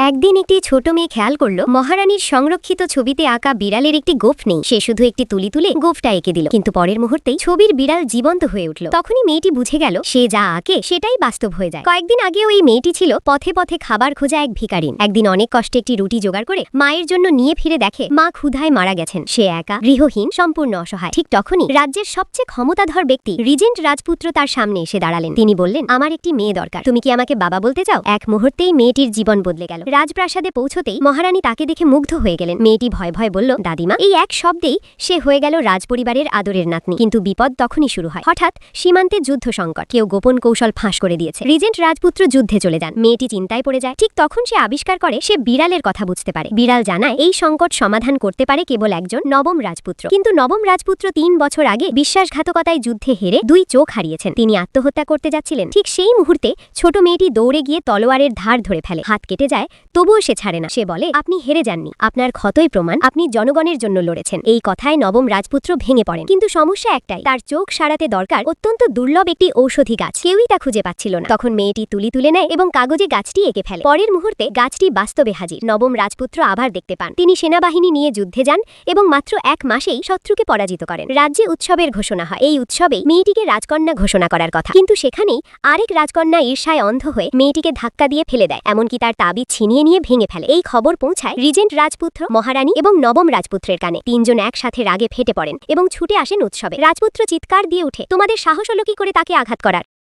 একদিন একটি ছোট মেয়ে খেয়াল করল মহারানীর সংরক্ষিত ছবিতে আঁকা বিড়ালের একটি গোঁফ নেই। সে শুধু একটি তুলি তুলে গোঁফটা এঁকে দিল, কিন্তু পরের মুহূর্তেই ছবির বিড়াল জীবন্ত হয়ে উঠল। তখনই মেয়েটি বুঝে গেল সে যা আঁকে সেটাই বাস্তব হয়ে যায়। কয়েকদিন আগে ওই মেয়েটি ছিল পথে পথে খাবার খোঁজা এক ভিখারিন। একদিন অনেক কষ্টে একটি রুটি জোগাড় করে মায়ের জন্য নিয়ে ফিরে দেখে মা ক্ষুধায় মারা গেছেন। সে একা, গৃহহীন, সম্পূর্ণ অসহায়। ঠিক তখনই রাজ্যের সবচেয়ে ক্ষমতাধর ব্যক্তি রিজেন্ট রাজপুত্র তার সামনে এসে দাঁড়ালেন। তিনি বললেন, আমার একটি মেয়ে দরকার, তুমি কি আমাকে বাবা বলতে চাও? এক মুহূর্তেই মেয়েটির জীবন বদলে গেল। রাজপ্রাসাদে পৌঁছতেই মহারানী তাকে দেখে মুগ্ধ হয়ে গেলেন। মেয়েটি ভয় ভয় বলল, দাদিমা। এই এক শব্দেই সে হয়ে গেল রাজপরিবারের আদরের নাতনি। কিন্তু বিপদ তখনই শুরু হয়। হঠাৎ সীমান্তে যুদ্ধ সংকট। কেউ গোপন কৌশল ফাঁস করে দিয়েছে। রিজেন্ট রাজপুত্র যুদ্ধে চলে যান। মেয়েটি চিন্তায় পড়ে যায়। ঠিক তখন সে আবিষ্কার করে সে বিড়ালের কথা বুঝতে পারে। বিড়াল জানায় এই সংকট সমাধান করতে পারে কেবল একজন নবম রাজপুত্র। কিন্তু নবম রাজপুত্র ৩ বছর আগে বিশ্বাসঘাতকতায় যুদ্ধে হেরে ২ চোখ হারিয়েছেন। তিনি আত্মহত্যা করতে যাচ্ছিলেন। ঠিক সেই মুহূর্তে ছোট মেয়েটি দৌড়ে গিয়ে তলোয়ারের ধার ধরে ফেলে। হাত কেটে যায়, তবুও সে ছাড়ে না। সে বলে, আপনি হেরে যাননি, আপনার ক্ষতই প্রমাণ আপনি জনগণের জন্য লড়েছেন। এই কথায় নবম রাজপুত্র ভেঙে পড়েন। কিন্তু সমস্যা একটাই, তার চোখ সারাতে দরকার অত্যন্ত দুর্লভ একটি ঔষধি গাছ। কেউই তা খুঁজে পাচ্ছিল না। তখন মেয়েটি তুলি তুলে নেয় এবং কাগজে গাছটি এঁকে ফেলে। পরের মুহূর্তে গাছটি বাস্তবে হাজির। নবম রাজপুত্র আবার দেখতে পান। তিনি সেনাবাহিনী নিয়ে যুদ্ধে যান এবং মাত্র ১ মাসেই শত্রুকে পরাজিত করেন। রাজ্যে উৎসবের ঘোষণা হয়। এই উৎসবেই মেয়েটিকে রাজকন্যা ঘোষণা করার কথা। কিন্তু সেখানেই আরেক রাজকন্যা ঈর্ষায় অন্ধ হয়ে মেয়েটিকে ধাক্কা দিয়ে ফেলে দেয়, এমনকি তার তাবিজ ছিনিয়ে নিয়ে ভেঙে ফেলে। এই খবর পৌঁছায় রিজেন্ট রাজপুত্র, মহারানী এবং নবম রাজপুত্রের কানে। ৩ জন একসাথে রাগে ফেটে পড়েন এবং ছুটে আসেন উৎসবে। রাজপুত্র চিৎকার দিয়ে উঠে, তোমাদের সাহস হলো কি করে তাকে আঘাত করার?